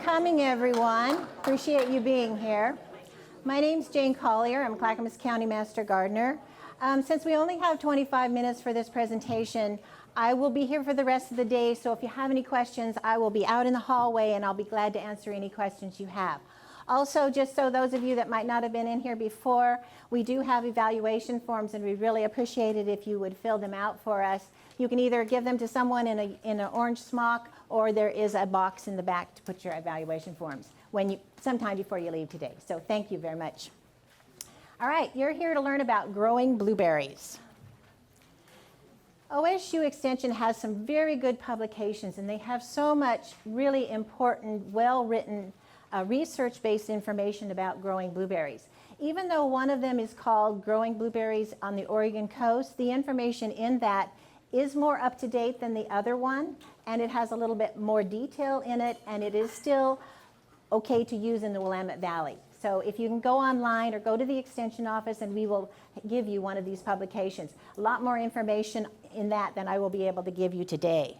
Coming, everyone. Appreciate you being here. My name's Jane Collier. I'm Clackamas County Master Gardener. Since we only have 25 minutes for this presentation, I will be here for the rest of the day, so if you have any questions, I will be out in the hallway and I'll be glad to answer any questions you have. Also, just so those of you that might not have been in here before, we do have evaluation forms and we really appreciate it if you would fill them out for us. You can either give them to someone in an orange smock, or there is a box in the back to put your evaluation forms sometime before you leave today. So thank you very much. All right, you're here to learn about growing blueberries. OSU Extension has some very good publications, and they have so much really important, well-written, research-based information about growing blueberries. Even though one of them is called Growing Blueberries on the Oregon Coast, the information in that is more up to date than the other one, and it has a little bit more detail in it, and it is still okay to use in the Willamette Valley. So if you can go online or go to the Extension office and we will give you one of these publications. A lot more information in that than I will be able to give you today.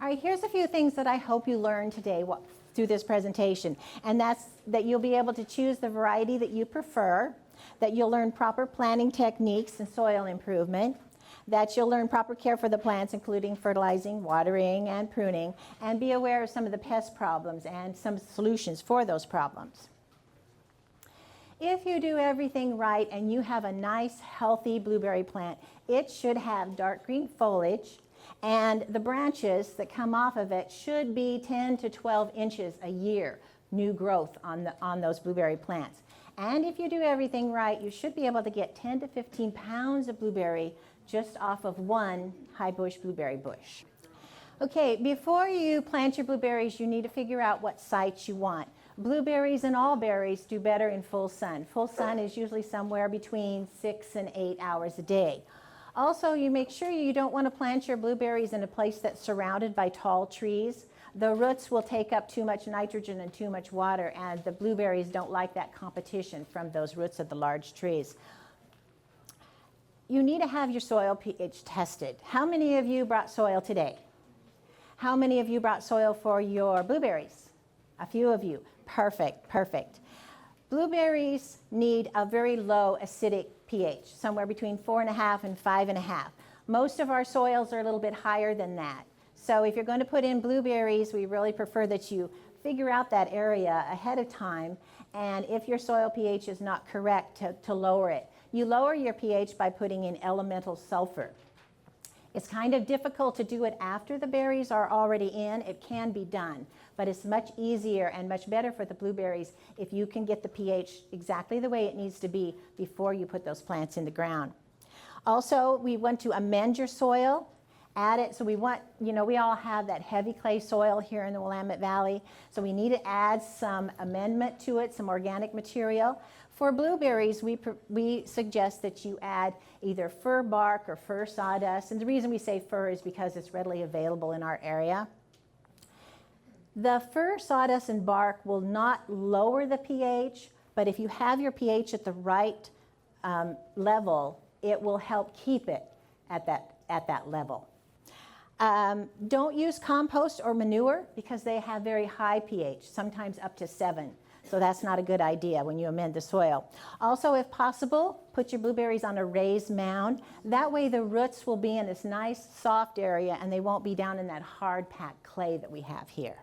All right, here's a few things that I hope you learn today through this presentation, and that's that you'll be able to choose the variety that you prefer, that you'll learn proper planting techniques and soil improvement, that you'll learn proper care for the plants, including fertilizing, watering, and pruning, and be aware of some of the pest problems and some solutions for those problems. If you do everything right and you have a nice, healthy blueberry plant, it should have dark green foliage, and the branches that come off of it should be 10 to 12 inches a year, new growth on those blueberry plants. And if you do everything right, you should be able to get 10 to 15 pounds of blueberry just off of one Highbush blueberry bush. Okay, before you plant your blueberries, you need to figure out what sites you want. Blueberries and all berries do better in full sun. Full sun is usually somewhere between 6 and 8 hours a day. Also, you make sure you don't want to plant your blueberries in a place that's surrounded by tall trees. The roots will take up too much nitrogen and too much water, and the blueberries don't like that competition from those roots of the large trees. You need to have your soil pH tested. How many of you brought soil today? How many of you brought soil for your blueberries? A few of you. Perfect, perfect. Blueberries need a very low acidic pH, somewhere between 4.5 and 5.5. Most of our soils are a little bit higher than that. So if you're going to put in blueberries, we really prefer that you figure out that area ahead of time, and if your soil pH is not correct, to lower it. You lower your pH by putting in elemental sulfur. It's kind of difficult to do it after the berries are already in. It can be done, but it's much easier and much better for the blueberries if you can get the pH exactly the way it needs to be before you put those plants in the ground. Also, we want to amend your soil. Add it, so we want, we all have that heavy clay soil here in the Willamette Valley, so we need to add some amendment to it, some organic material. For blueberries, we suggest that you add either fir bark or fir sawdust, and the reason we say fir is because it's readily available in our area. The fir, sawdust, and bark will not lower the pH, but if you have your pH at the right level, it will help keep it at that level. Don't use compost or manure because they have very high pH, sometimes up to 7. So that's not a good idea when you amend the soil. Also, if possible, put your blueberries on a raised mound. That way the roots will be in this nice soft area and they won't be down in that hard packed clay that we have here.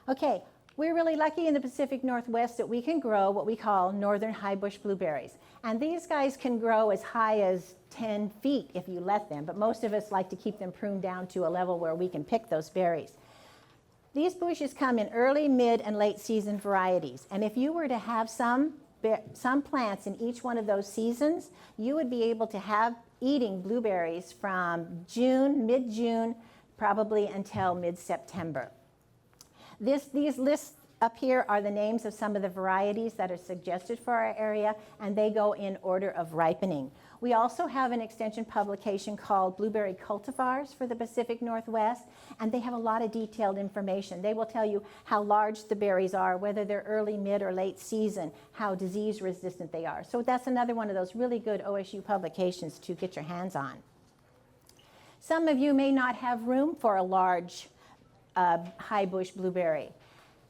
Okay, we're really lucky in the Pacific Northwest that we can grow what we call northern highbush blueberries. And these guys can grow as high as 10 feet if you let them, but most of us like to keep them pruned down to a level where we can pick those berries. These bushes come in early, mid, and late season varieties. And if you were to have some plants in each one of those seasons, you would be able to have eating blueberries from mid-June, probably until mid-September. These lists up here are the names of some of the varieties that are suggested for our area, and they go in order of ripening. We also have an extension publication called Blueberry Cultivars for the Pacific Northwest, and they have a lot of detailed information. They will tell you how large the berries are, whether they're early, mid, or late season, how disease resistant they are. So that's another one of those really good OSU publications to get your hands on. Some of you may not have room for a large Highbush blueberry,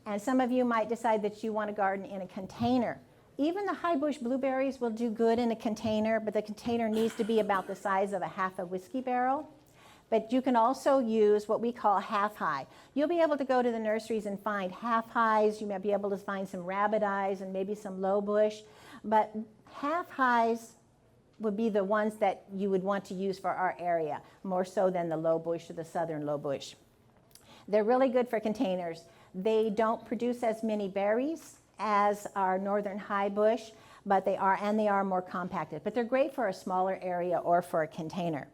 and some of you might decide that you want to garden in a container. Even the Highbush blueberries will do good in a container, but the container needs to be about the size of a half a whiskey barrel. But you can also use what we call half high. You'll be able to go to the nurseries and find half highs. You might be able to find some rabbit eyes and maybe some low bush. But half highs would be the ones that you would want to use for our area, more so than the low bush or the southern low bush. They're really good for containers. They don't produce as many berries as our northern high bush, but they are more compacted. But they're great for a smaller area or for a container.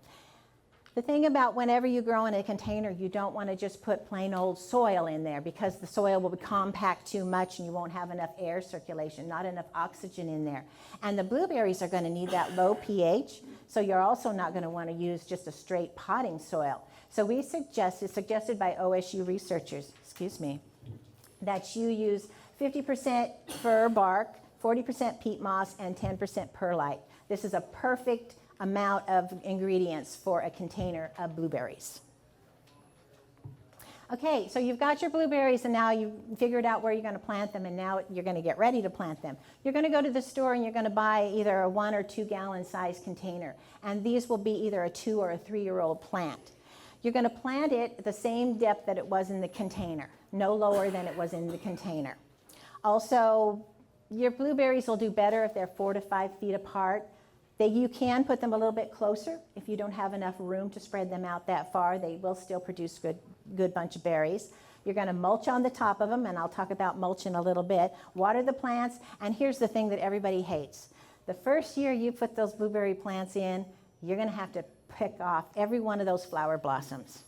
The thing about whenever you grow in a container, you don't want to just put plain old soil in there, because the soil will be compact too much and you won't have enough air circulation, not enough oxygen in there. And the blueberries are going to need that low pH, so you're also not going to want to use just a straight potting soil. So we suggest, it's suggested by OSU researchers, that you use 50% fir bark, 40% peat moss, and 10% perlite. This is a perfect amount of ingredients for a container of blueberries. Okay, so you've got your blueberries, and now you've figured out where you're going to plant them, and now you're going to get ready to plant them. You're going to go to the store and you're going to buy either a 1 or 2 gallon size container, and these will be either a 2 or a 3-year-old plant. You're going to plant it at the same depth that it was in the container, no lower than it was in the container. Also, your blueberries will do better if they're 4 to 5 feet apart. You can put them a little bit closer if you don't have enough room to spread them out that far. They will still produce good bunch of berries. You're going to mulch on the top of them, and I'll talk about mulch in a little bit. Water the plants, and here's the thing that everybody hates. The first year you put those blueberry plants in, you're going to have to pick off every one of those flower blossoms.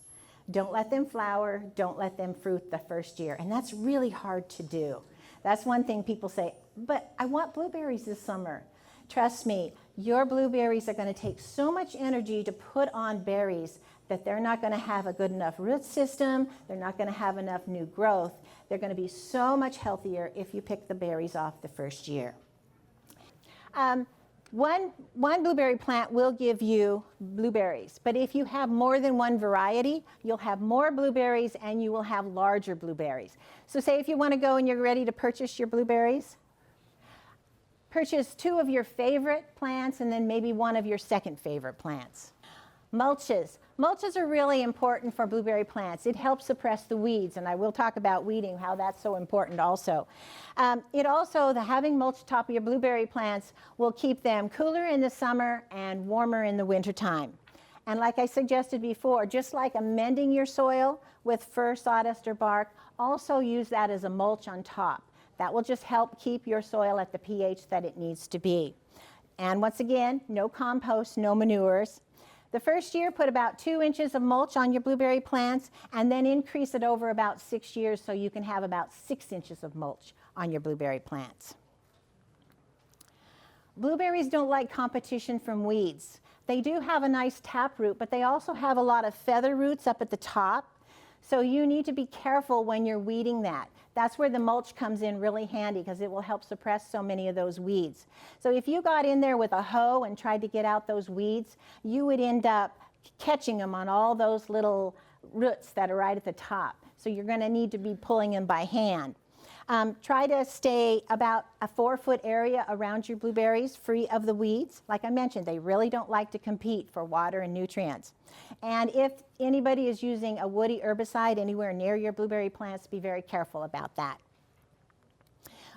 Don't let them flower, don't let them fruit the first year, and that's really hard to do. That's one thing people say, but I want blueberries this summer. Trust me, your blueberries are going to take so much energy to put on berries that they're not going to have a good enough root system, they're not going to have enough new growth. They're going to be so much healthier if you pick the berries off the first year. One blueberry plant will give you blueberries, but if you have more than one variety, you'll have more blueberries and you will have larger blueberries. So say if you want to go and you're ready to purchase your blueberries, purchase 2 of your favorite plants and then maybe 1 of your second favorite plants. Mulches. Mulches are really important for blueberry plants. It helps suppress the weeds, and I will talk about weeding, how that's so important also. Having mulch atop of your blueberry plants will keep them cooler in the summer and warmer in the wintertime. And like I suggested before, just like amending your soil with fir, sawdust, or bark, also use that as a mulch on top. That will just help keep your soil at the pH that it needs to be. And once again, no compost, no manures. The first year, put about 2 inches of mulch on your blueberry plants, and then increase it over about 6 years so you can have about 6 inches of mulch on your blueberry plants. Blueberries don't like competition from weeds. They do have a nice taproot, but they also have a lot of feather roots up at the top. So you need to be careful when you're weeding that. That's where the mulch comes in really handy, because it will help suppress so many of those weeds. So if you got in there with a hoe and tried to get out those weeds, you would end up catching them on all those little roots that are right at the top. So you're going to need to be pulling them by hand. Try to stay about a 4-foot area around your blueberries free of the weeds. Like I mentioned, they really don't like to compete for water and nutrients. And if anybody is using a woody herbicide anywhere near your blueberry plants, be very careful about that.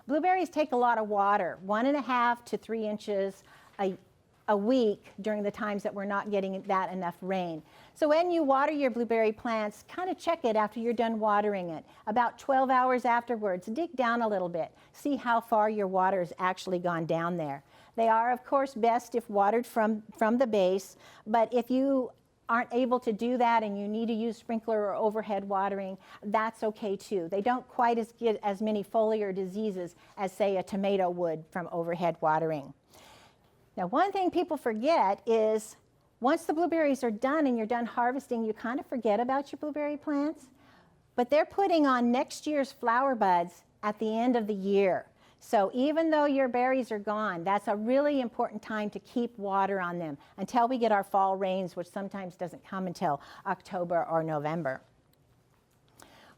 Blueberries take a lot of water, 1.5 to 3 inches a week during the times that we're not getting that enough rain. So when you water your blueberry plants, kind of check it after you're done watering it. About 12 hours afterwards, dig down a little bit. See how far your water has actually gone down there. They are, of course, best if watered from the base, but if you aren't able to do that and you need to use sprinkler or overhead watering, that's okay too. They don't quite get as many foliar diseases as, say, a tomato would from overhead watering. Now, one thing people forget is once the blueberries are done and you're done harvesting, you kind of forget about your blueberry plants. But they're putting on next year's flower buds at the end of the year. So even though your berries are gone, that's a really important time to keep water on them until we get our fall rains, which sometimes doesn't come until October or November.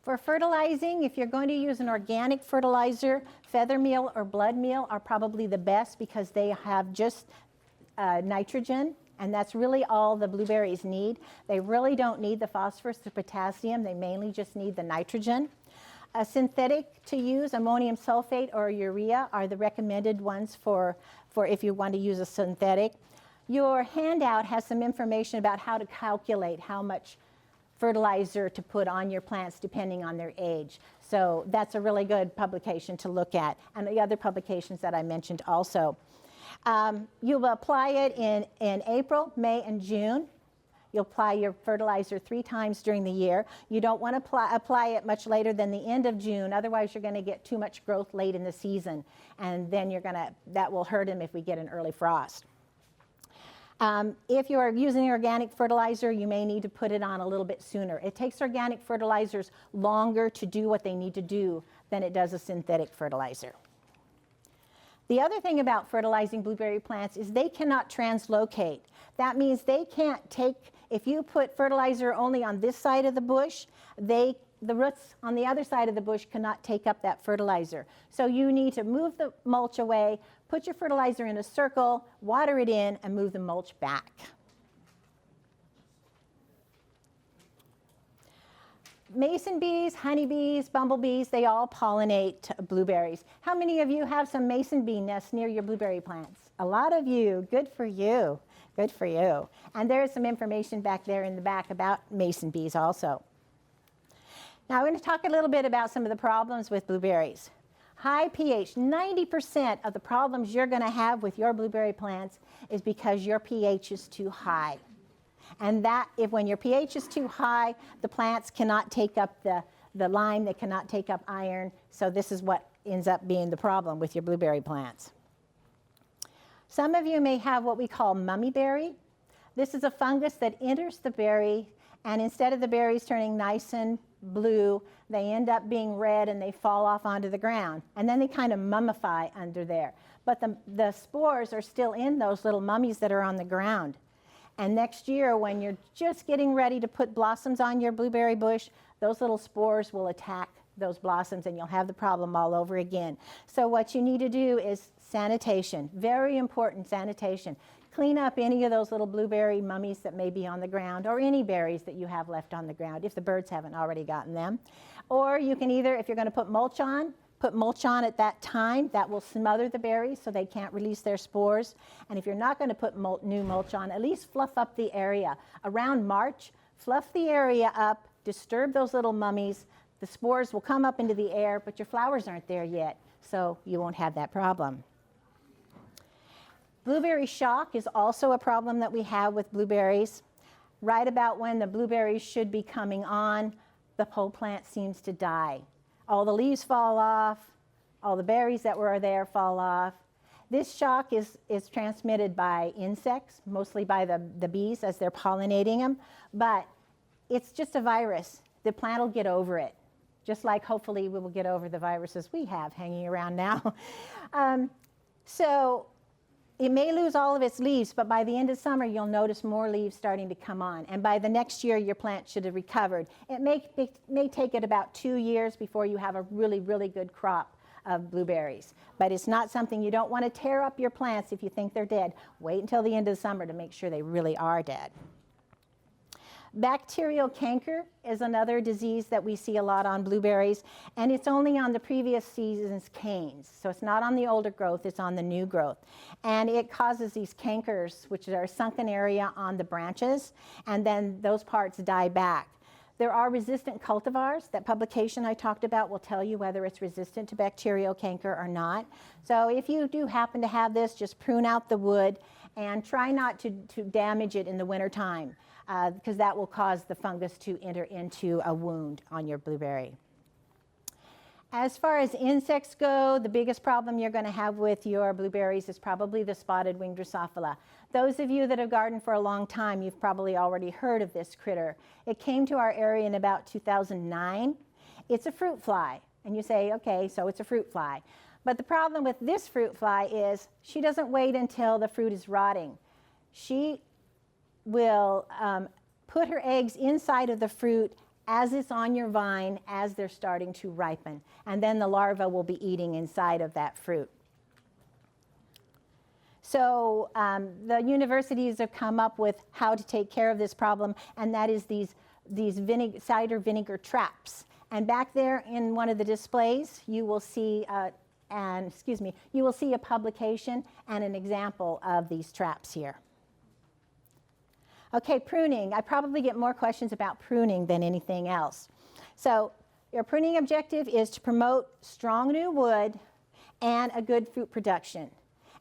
For fertilizing, if you're going to use an organic fertilizer, feather meal or blood meal are probably the best because they have just nitrogen, and that's really all the blueberries need. They really don't need the phosphorus, the potassium. They mainly just need the nitrogen. A synthetic to use, ammonium sulfate or urea, are the recommended ones for if you want to use a synthetic. Your handout has some information about how to calculate how much fertilizer to put on your plants depending on their age. So that's a really good publication to look at, and the other publications that I mentioned also. You will apply it in April, May, and June. You'll apply your fertilizer 3 times during the year. You don't want to apply it much later than the end of June, otherwise you're going to get too much growth late in the season, and then that will hurt them if we get an early frost. If you are using organic fertilizer, you may need to put it on a little bit sooner. It takes organic fertilizers longer to do what they need to do than it does a synthetic fertilizer. The other thing about fertilizing blueberry plants is they cannot translocate. That means they can't take, if you put fertilizer only on this side of the bush, the roots on the other side of the bush cannot take up that fertilizer. So you need to move the mulch away, put your fertilizer in a circle, water it in, and move the mulch back. Mason bees, honeybees, bumblebees, they all pollinate blueberries. How many of you have some mason bee nests near your blueberry plants? A lot of you. Good for you. Good for you. And there is some information back there in the back about mason bees also. Now I'm going to talk a little bit about some of the problems with blueberries. High pH. 90% of the problems you're going to have with your blueberry plants is because your pH is too high. And when your pH is too high, the plants cannot take up the lime, they cannot take up iron, so this is what ends up being the problem with your blueberry plants. Some of you may have what we call mummyberry. This is a fungus that enters the berry, and instead of the berries turning nice and blue, they end up being red and they fall off onto the ground. And then they kind of mummify under there. But the spores are still in those little mummies that are on the ground. And next year, when you're just getting ready to put blossoms on your blueberry bush, those little spores will attack those blossoms and you'll have the problem all over again. So what you need to do is sanitation, very important sanitation. Clean up any of those little blueberry mummies that may be on the ground, or any berries that you have left on the ground if the birds haven't already gotten them. Or you can either, if you're going to put mulch on at that time. That will smother the berries so they can't release their spores. And if you're not going to put new mulch on, at least fluff up the area. Around March, fluff the area up, disturb those little mummies. The spores will come up into the air, but your flowers aren't there yet, so you won't have that problem. Blueberry shock is also a problem that we have with blueberries. Right about when the blueberries should be coming on, the whole plant seems to die. All the leaves fall off, all the berries that were there fall off. This shock is transmitted by insects, mostly by the bees as they're pollinating them, but it's just a virus. The plant will get over it, just like hopefully we will get over the viruses we have hanging around now. So it may lose all of its leaves, but by the end of summer, you'll notice more leaves starting to come on. And by the next year, your plant should have recovered. It may take it about 2 years before you have a really, really good crop of blueberries. But it's not something you don't want to tear up your plants if you think they're dead. Wait until the end of the summer to make sure they really are dead. Bacterial canker is another disease that we see a lot on blueberries, and it's only on the previous season's canes. So it's not on the older growth, it's on the new growth. And it causes these cankers, which are a sunken area on the branches, and then those parts die back. There are resistant cultivars. That publication I talked about will tell you whether it's resistant to bacterial canker or not. So if you do happen to have this, just prune out the wood and try not to damage it in the wintertime. Because that will cause the fungus to enter into a wound on your blueberry. As far as insects go, the biggest problem you're going to have with your blueberries is probably the spotted winged Drosophila. Those of you that have gardened for a long time, you've probably already heard of this critter. It came to our area in about 2009. It's a fruit fly. And you say, okay, so it's a fruit fly. But the problem with this fruit fly is she doesn't wait until the fruit is rotting. She will put her eggs inside of the fruit as it's on your vine, as they're starting to ripen. And then the larva will be eating inside of that fruit. So the universities have come up with how to take care of this problem, and that is these cider vinegar traps. And back there in one of the displays, you will see, you will see a publication and an example of these traps here. Okay, pruning. I probably get more questions about pruning than anything else. So your pruning objective is to promote strong new wood and a good fruit production.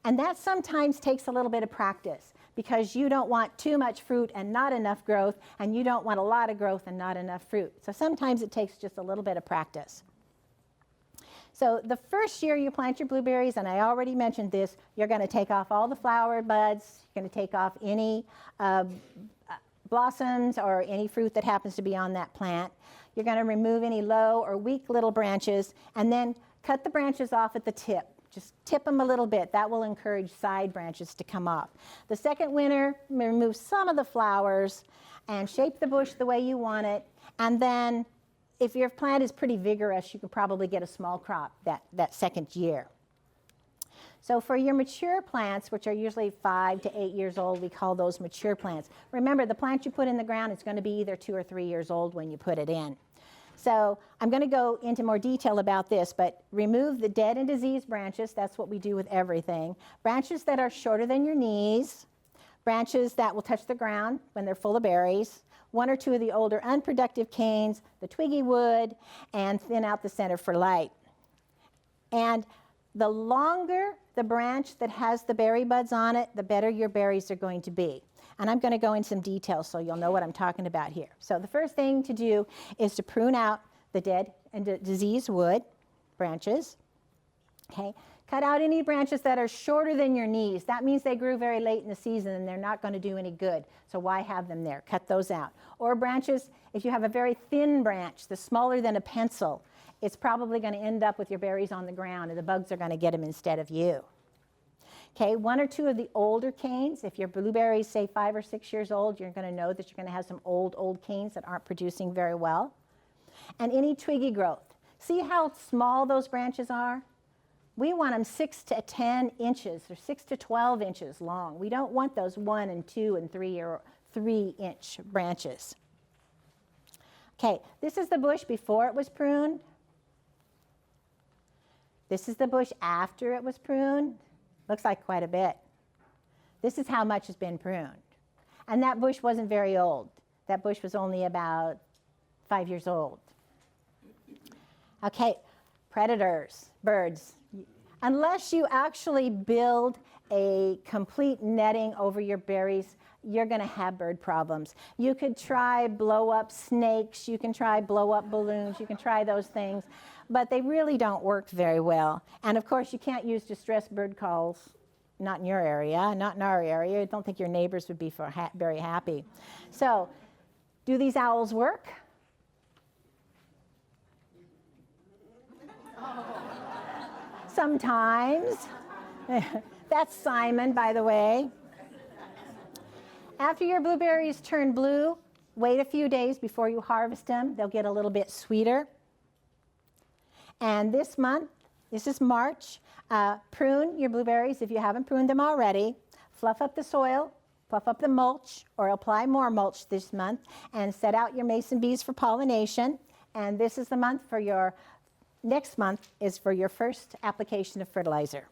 And that sometimes takes a little bit of practice because you don't want too much fruit and not enough growth, and you don't want a lot of growth and not enough fruit. So sometimes it takes just a little bit of practice. So the first year you plant your blueberries, and I already mentioned this, you're going to take off all the flower buds, you're going to take off any blossoms or any fruit that happens to be on that plant. You're going to remove any low or weak little branches, and then cut the branches off at the tip. Just tip them a little bit. That will encourage side branches to come off. The second winter, remove some of the flowers and shape the bush the way you want it. And then if your plant is pretty vigorous, you can probably get a small crop that second year. So for your mature plants, which are usually 5 to 8 years old, we call those mature plants. Remember, the plant you put in the ground is going to be either 2 or 3 years old when you put it in. So I'm going to go into more detail about this, but remove the dead and diseased branches. That's what we do with everything. Branches that are shorter than your knees, branches that will touch the ground when they're full of berries, 1 or 2 of the older unproductive canes, the twiggy wood, and thin out the center for light. And the longer the branch that has the berry buds on it, the better your berries are going to be. And I'm going to go into some details so you'll know what I'm talking about here. So the first thing to do is to prune out the dead and diseased wood branches. Okay. Cut out any branches that are shorter than your knees. That means they grew very late in the season and they're not going to do any good. So why have them there? Cut those out. Or branches, if you have a very thin branch, the smaller than a pencil, it's probably going to end up with your berries on the ground and the bugs are going to get them instead of you. Okay, 1 or 2 of the older canes. If your blueberries, say 5 or 6 years old, you're going to know that you're going to have some old canes that aren't producing very well. And any twiggy growth. See how small those branches are? We want them 6 to 10 inches or 6 to 12 inches long. We don't want those 1 and 2 and 3 or 3-inch branches. Okay, this is the bush before it was pruned. This is the bush after it was pruned. Looks like quite a bit. This is how much has been pruned. And that bush wasn't very old. That bush was only about 5 years old. Okay, predators, birds. Unless you actually build a complete netting over your berries, you're going to have bird problems. You could try blow up snakes, you can try blow up balloons, you can try those things, but they really don't work very well. And of course, you can't use distressed bird calls, not in your area, not in our area. I don't think your neighbors would be very happy. So, do these owls work? Sometimes. That's Simon, by the way. After your blueberries turn blue, wait a few days before you harvest them. They'll get a little bit sweeter. And this month, this is March, prune your blueberries if you haven't pruned them already. Fluff up the soil, fluff up the mulch, or apply more mulch this month, and set out your mason bees for pollination. And this is the month for your, next month is for your first application of fertilizer.